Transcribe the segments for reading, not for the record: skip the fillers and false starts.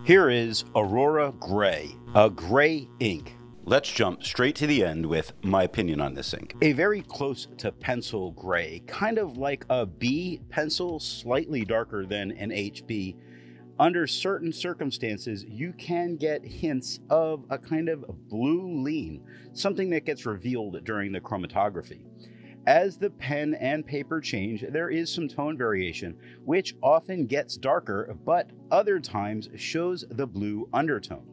Here is Aurora Gray, a gray ink. Let's jump straight to the end with my opinion on this ink. A very close to pencil gray, kind of like a B pencil, slightly darker than an HB. Under certain circumstances, you can get hints of a kind of blue lean, something that gets revealed during the chromatography. As the pen and paper change, there is some tone variation, which often gets darker, but other times shows the blue undertone.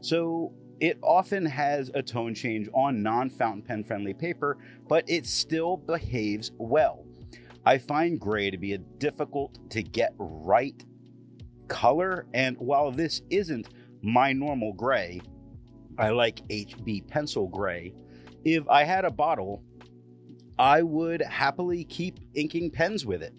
So it often has a tone change on non-fountain pen friendly paper, but it still behaves well. I find gray to be a difficult to get right color, and while this isn't my normal gray, I like HB pencil gray. If I had a bottle, I would happily keep inking pens with it.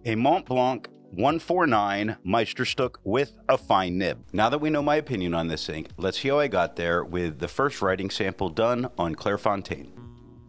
A Mont Blanc 149 Meisterstück with a fine nib. Now that we know my opinion on this ink, let's see how I got there with the first writing sample done on Clairfontaine.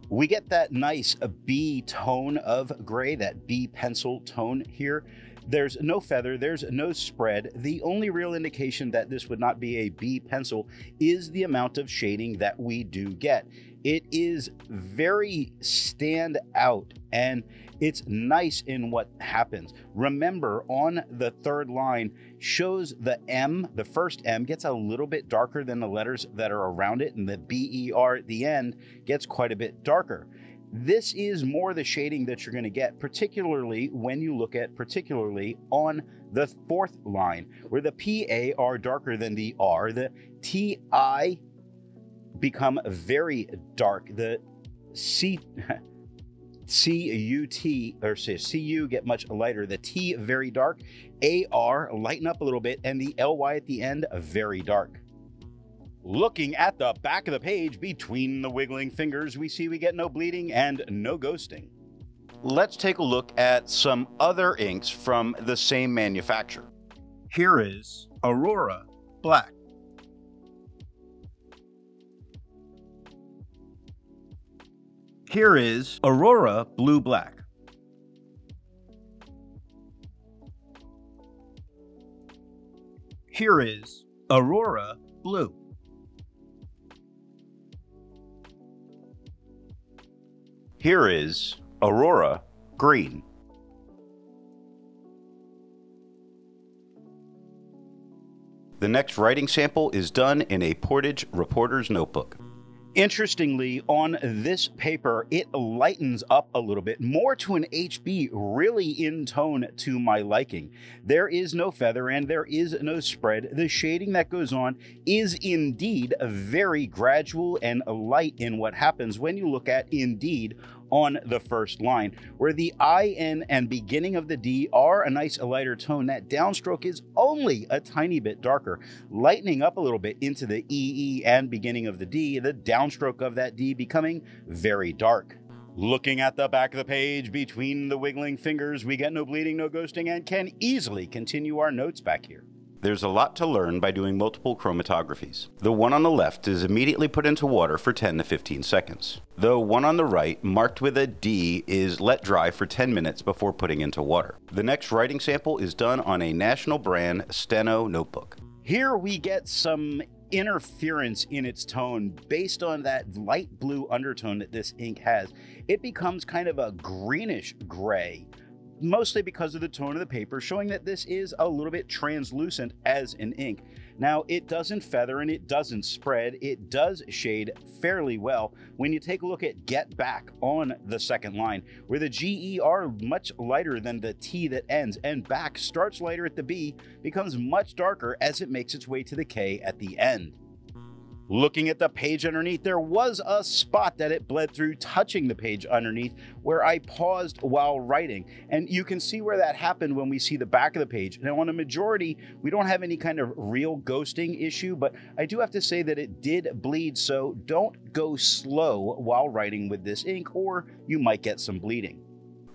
We get that nice B tone of gray, that B pencil tone here. There's no feather, there's no spread. The only real indication that this would not be a B pencil is the amount of shading that we do get. It is very stand out and it's nice in what happens. Remember, on the third line shows the M, the first M gets a little bit darker than the letters that are around it, and the BER at the end gets quite a bit darker. This is more the shading that you're going to get, particularly when you look at on the fourth line, where the PA are darker than the R, the TI become very dark, the CU get much lighter, the T very dark, AR lighten up a little bit, and the LY at the end very dark. Looking at the back of the page, between the wiggling fingers, we see we get no bleeding and no ghosting. Let's take a look at some other inks from the same manufacturer. Here is Aurora Black. Here is Aurora Blue Black. Here is Aurora Blue. Here is Aurora Green. The next writing sample is done in a Portage reporter's notebook. Interestingly, on this paper, it lightens up a little bit, more to an HB, really in tone to my liking. There is no feather and there is no spread. The shading that goes on is indeed very gradual and light in what happens when you look at indeed on the first line, where the I, N, and beginning of the D are a nice lighter tone. That downstroke is only a tiny bit darker, lightening up a little bit into the EE and beginning of the D, the downstroke of that D becoming very dark. Looking at the back of the page, between the wiggling fingers, we get no bleeding, no ghosting, and can easily continue our notes back here. There's a lot to learn by doing multiple chromatographies. The one on the left is immediately put into water for 10 to 15 seconds. The one on the right, marked with a D, is let dry for 10 minutes before putting into water. The next writing sample is done on a national brand Steno notebook. Here we get some interference in its tone based on that light blue undertone that this ink has. It becomes kind of a greenish gray, mostly because of the tone of the paper, showing that this is a little bit translucent as an ink. Now, it doesn't feather and it doesn't spread. It does shade fairly well when you take a look at Get Back on the second line, where the GE are much lighter than the T that ends, and Back starts lighter at the B, becomes much darker as it makes its way to the K at the end. Looking at the page underneath, there was a spot that it bled through touching the page underneath where I paused while writing. And you can see where that happened when we see the back of the page. Now on a majority, we don't have any kind of real ghosting issue, but I do have to say that it did bleed, so don't go slow while writing with this ink or you might get some bleeding.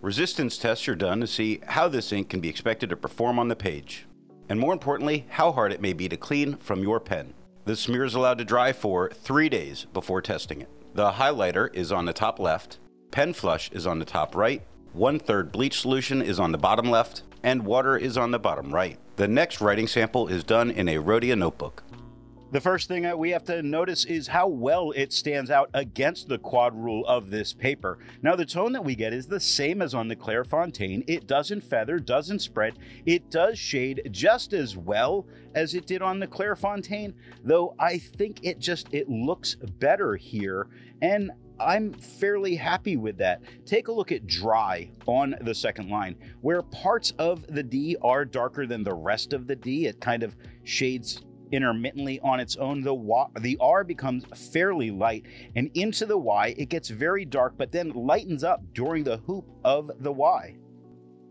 Resistance tests are done to see how this ink can be expected to perform on the page, and more importantly, how hard it may be to clean from your pen. The smear is allowed to dry for 3 days before testing it. The highlighter is on the top left, pen flush is on the top right, 1/3 bleach solution is on the bottom left, and water is on the bottom right. The next writing sample is done in a Rhodia notebook. The first thing that we have to notice is how well it stands out against the quad rule of this paper. Now, the tone that we get is the same as on the Clairfontaine. It doesn't feather, doesn't spread. It does shade just as well as it did on the Clairfontaine, though I think it looks better here, and I'm fairly happy with that. Take a look at dry on the second line, where parts of the D are darker than the rest of the D. It kind of shades intermittently on its own. The R becomes fairly light, and into the Y it gets very dark, but then lightens up during the hoop of the Y.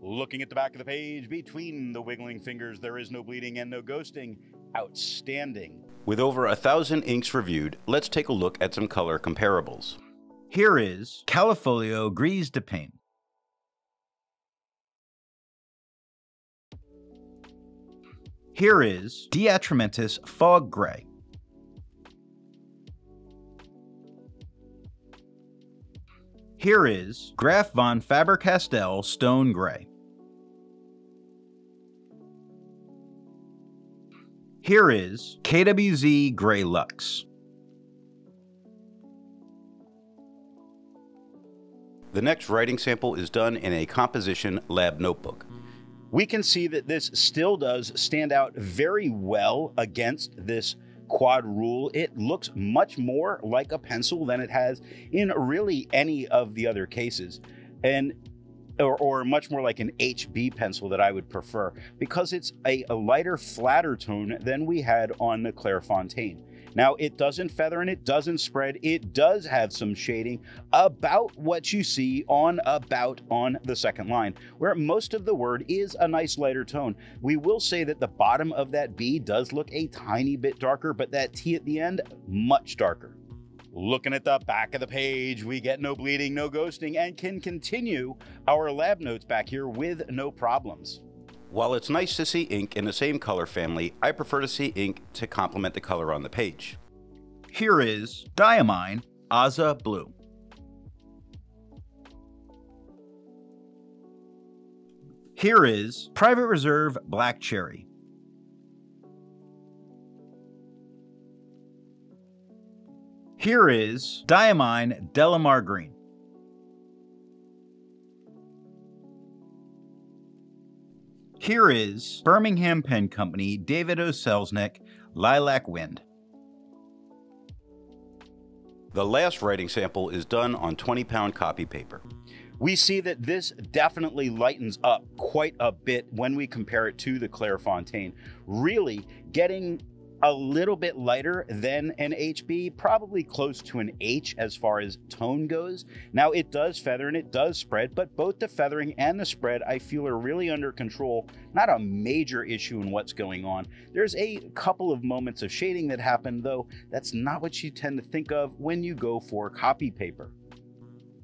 Looking at the back of the page, between the wiggling fingers, there is no bleeding and no ghosting. Outstanding. With over 1,000 inks reviewed, let's take a look at some color comparables. Here is Califolio Grise de Pain. Here is Diatramentis Fog Gray. Here is Graf von Faber-Castell Stone Gray. Here is KWZ Gray Lux. The next writing sample is done in a composition lab notebook. We can see that this still does stand out very well against this quad rule. It looks much more like a pencil than it has in really any of the other cases, or much more like an HB pencil that I would prefer, because it's a lighter, flatter tone than we had on the Clairfontaine. Now, it doesn't feather and it doesn't spread. It does have some shading about what you see on the second line, where most of the word is a nice lighter tone. We will say that the bottom of that B does look a tiny bit darker, but that T at the end, much darker. Looking at the back of the page, we get no bleeding, no ghosting, and can continue our lab notes back here with no problems. While it's nice to see ink in the same color family, I prefer to see ink to complement the color on the page. Here is Diamine Aza Blue. Here is Private Reserve Black Cherry. Here is Diamine Delamar Green. Here is Birmingham Pen Company David O. Selznick Lilac Wind. The last writing sample is done on 20-pound copy paper. We see that this definitely lightens up quite a bit when we compare it to the Clairfontaine, really getting a little bit lighter than an HB, probably close to an H as far as tone goes. Now, it does feather and it does spread, but both the feathering and the spread I feel are really under control. Not a major issue in what's going on. There's a couple of moments of shading that happen, though that's not what you tend to think of when you go for copy paper.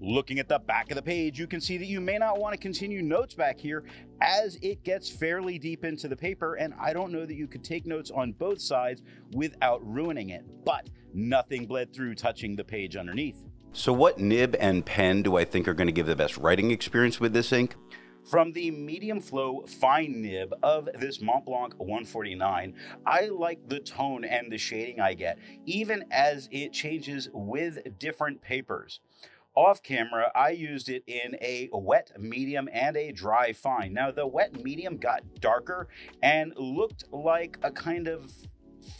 Looking at the back of the page, you can see that you may not want to continue notes back here as it gets fairly deep into the paper, and I don't know that you could take notes on both sides without ruining it, but nothing bled through touching the page underneath. So what nib and pen do I think are going to give the best writing experience with this ink? From the medium flow fine nib of this Mont Blanc 149, I like the tone and the shading I get, even as it changes with different papers. Off camera, I used it in a wet medium and a dry fine. Now, the wet medium got darker and looked like a kind of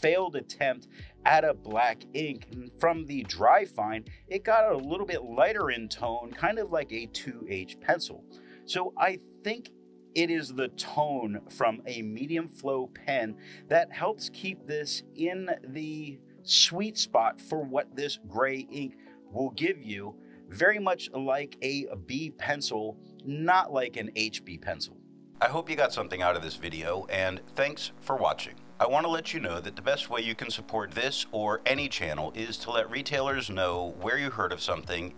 failed attempt at a black ink. And from the dry fine, it got a little bit lighter in tone, kind of like a 2H pencil. So I think it is the tone from a medium flow pen that helps keep this in the sweet spot for what this gray ink will give you. Very much like a B pencil, not like an HB pencil. I hope you got something out of this video, and thanks for watching. I want to let you know that the best way you can support this or any channel is to let retailers know where you heard of something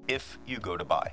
if you go to buy.